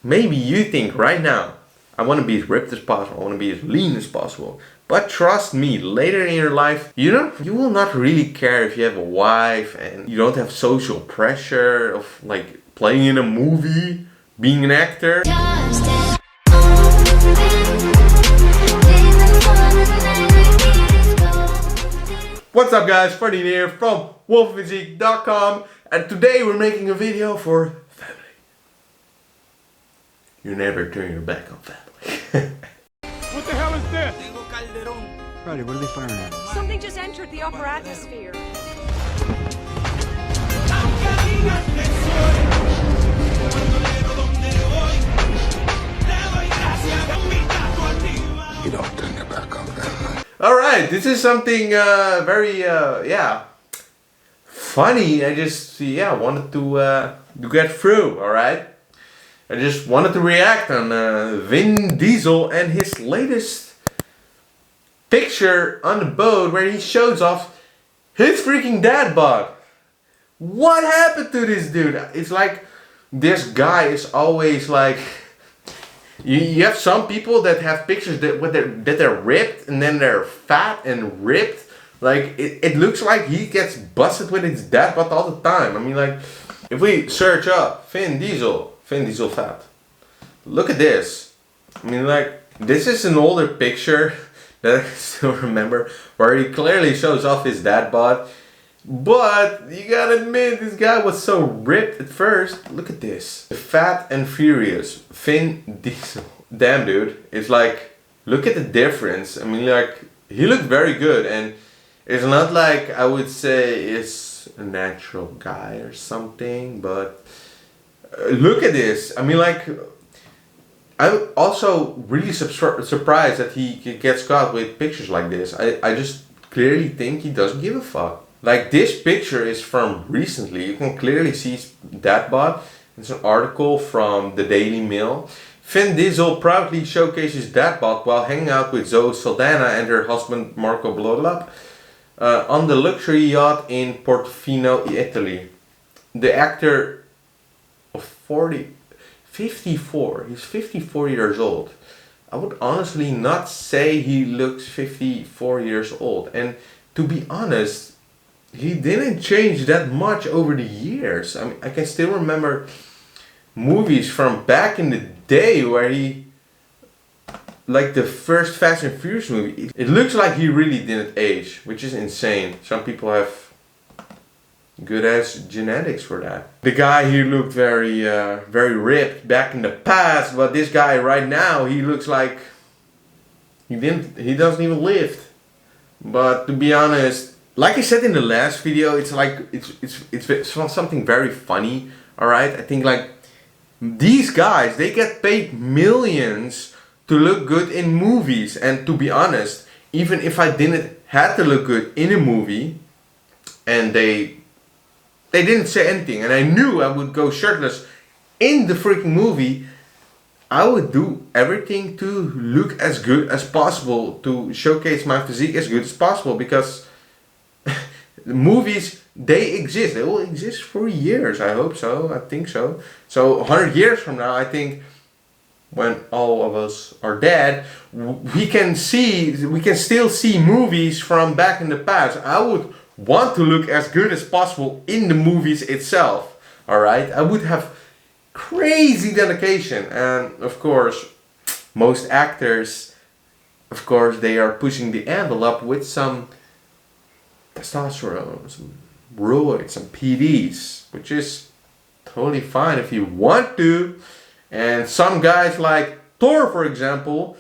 maybe you think right now, I want to be as ripped as possible, I want to be as lean as possible. But trust me, later in your life, you will not really care if you have a wife and you don't have social pressure of like playing in a movie, being an actor. What's up guys, Freddy here from WolfingPhysique.com, and today we're making a video for family. You never turn your back on family. What the hell is this? Friday, what are they firing at? Something just entered the upper atmosphere. You don't turn your back on family. Alright, this is something very, funny. I just, wanted to get through, alright? I just wanted to react on Vin Diesel and his latest picture on the boat where he shows off his freaking dad bod. What happened to this dude? It's like, this guy is always like... You have some people that have pictures that they're ripped and then they're fat and ripped. Like, it looks like he gets busted with his dad bod all the time. I mean, like, if we search up Vin Diesel fat, look at this. I mean, like, this is an older picture that I still remember where he clearly shows off his dad bod. But you gotta admit, this guy was so ripped at first. Look at this. Fat and Furious. Vin Diesel. Damn, dude. It's like, look at the difference. I mean, like, he looked very good. And it's not like I would say it's a natural guy or something. But look at this. I mean, like, I'm also really surprised that he gets caught with pictures like this. I just clearly think he doesn't give a fuck. Like, this picture is from recently. You can clearly see his dad bod. It's an article from the Daily Mail. Vin Diesel proudly showcases dad bod while hanging out with Zoe Saldana and her husband Marco Blodlap on the luxury yacht in Portofino, Italy. The actor of 54. He's 54 years old. I would honestly not say he looks 54 years old. And to be honest, he didn't change that much over the years. I mean, I can still remember movies from back in the day where he, like the first Fast and Furious movie, it looks like he really didn't age, which is insane. Some people have good ass genetics for that. The guy here looked very ripped back in the past, but this guy right now, he looks like he doesn't even lift. But to be honest, like I said in the last video, it's like it's something very funny, alright? I think like these guys, they get paid millions to look good in movies, and to be honest, even if I didn't have to look good in a movie and they didn't say anything and I knew I would go shirtless in the freaking movie, I would do everything to look as good as possible, to showcase my physique as good as possible, because the movies, they exist. They will exist for years. I hope so. I think so. So 100 years from now, I think, when all of us are dead, we can still see movies from back in the past. I would want to look as good as possible in the movies itself. Alright? I would have crazy dedication. And of course, most actors, of course, they are pushing the envelope with some testosterone, some roids, some PDs, which is totally fine if you want to. And some guys like Thor, for example,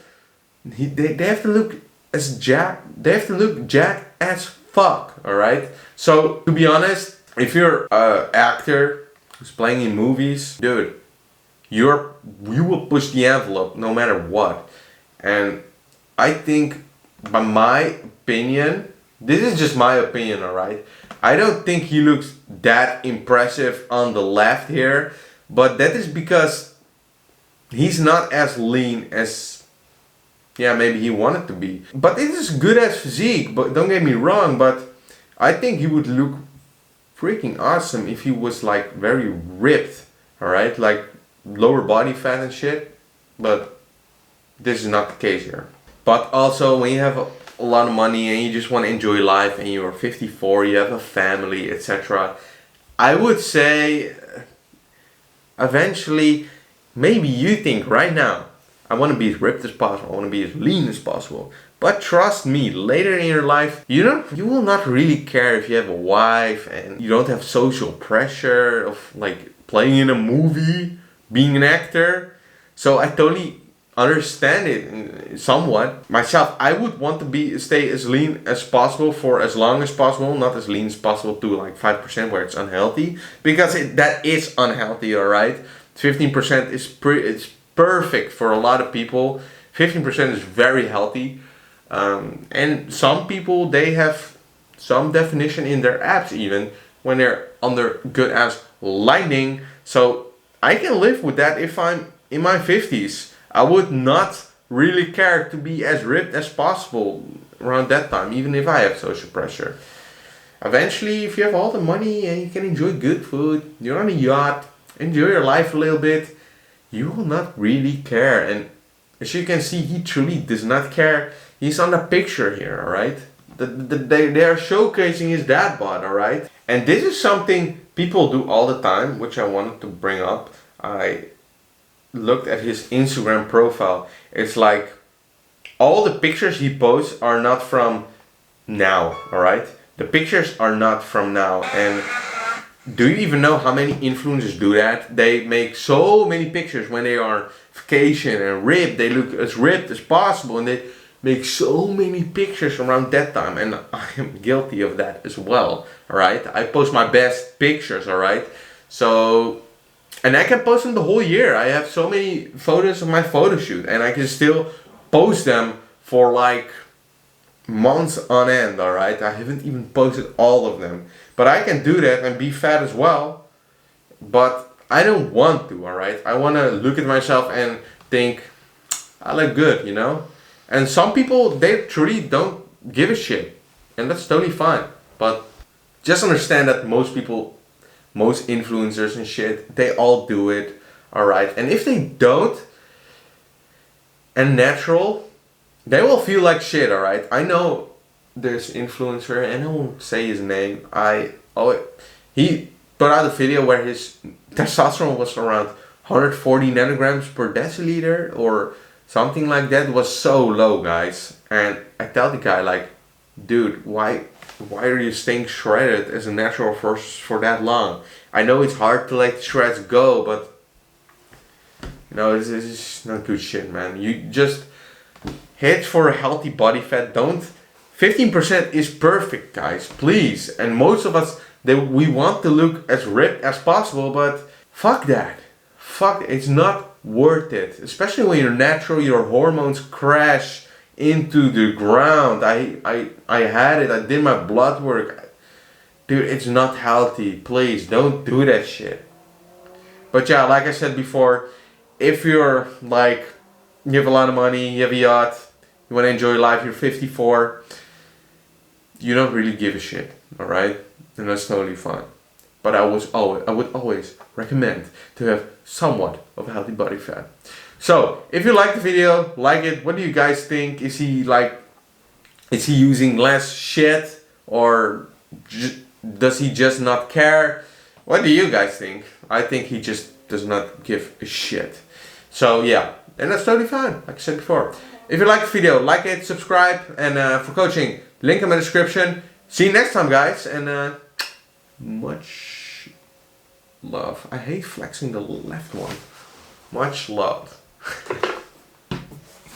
they have to look as jacked. They have to look jacked as fuck. All right. So to be honest, if you're an actor who's playing in movies, dude, you will push the envelope no matter what. And I think, by my opinion, this is just my opinion, alright? I don't think he looks that impressive on the left here, but that is because he's not as lean as, maybe he wanted to be. But it is good as physique, but don't get me wrong, but I think he would look freaking awesome if he was like very ripped, alright? Like lower body fat and shit, but this is not the case here. But also when you have a lot of money and you just want to enjoy life and you're 54, you have a family, etc. I would say eventually, maybe you think right now, I want to be as ripped as possible, I want to be as lean as possible. But trust me, later in your life, you will not really care if you have a wife and you don't have social pressure of like playing in a movie, being an actor. So I totally understand it somewhat. Myself, I would want to stay as lean as possible for as long as possible, not as lean as possible to like 5% where it's unhealthy, because that is unhealthy, alright? 15% is it's perfect for a lot of people. 15% is very healthy. And some people, they have some definition in their abs even when they're under good abs lighting. So I can live with that if I'm in my 50s. I would not really care to be as ripped as possible around that time, even if I have social pressure. Eventually, if you have all the money and you can enjoy good food, you're on a yacht, enjoy your life a little bit, you will not really care. And as you can see, he truly does not care. He's on the picture here, alright? They are showcasing his dad bod, alright? And this is something people do all the time, which I wanted to bring up. I looked at his Instagram profile. It's like all the pictures he posts are not from now, alright? The pictures are not from now. And do you even know how many influencers do that? They make so many pictures when they are on vacation and ripped. They look as ripped as possible and they make so many pictures around that time. And I am guilty of that as well, alright? I post my best pictures, alright? So, and I can post them the whole year. I have so many photos of my photo shoot and I can still post them for like months on end, alright? I haven't even posted all of them. But I can do that and be fat as well. But I don't want to, alright? I want to look at myself and think, I look good, you know? And some people, they truly don't give a shit. And that's totally fine. But just understand that most people, most influencers and shit, they all do it, alright? And if they don't, and natural, they will feel like shit, alright? I know there's influencer, and I won't say his name. He put out a video where his testosterone was around 140 nanograms per deciliter or something like that. It was so low, guys. And I tell the guy like, dude, why are you staying shredded as a natural for that long? I know it's hard to let shreds go, but you know, this is not good shit, man. You just hit for a healthy body fat. Don't 15% is perfect, guys, please. And most of us, we want to look as ripped as possible, but fuck that. Fuck, it's not worth it. Especially when you're natural, your hormones crash into the ground. I had it, I did my blood work. Dude, it's not healthy. Please, don't do that shit. But yeah, like I said before, if you're like, you have a lot of money, you have a yacht, you want to enjoy life, you're 54, you don't really give a shit, alright? And that's totally fine. But I would always recommend to have somewhat of a healthy body fat. So, if you like the video, like it. What do you guys think? Is he using less shit, or does he just not care? What do you guys think? I think he just does not give a shit. So yeah, and that's totally fine, like I said before. If you like the video, like it, subscribe, and for coaching, link in my description. See you next time, guys, and much love. I hate flexing the left one. Much love.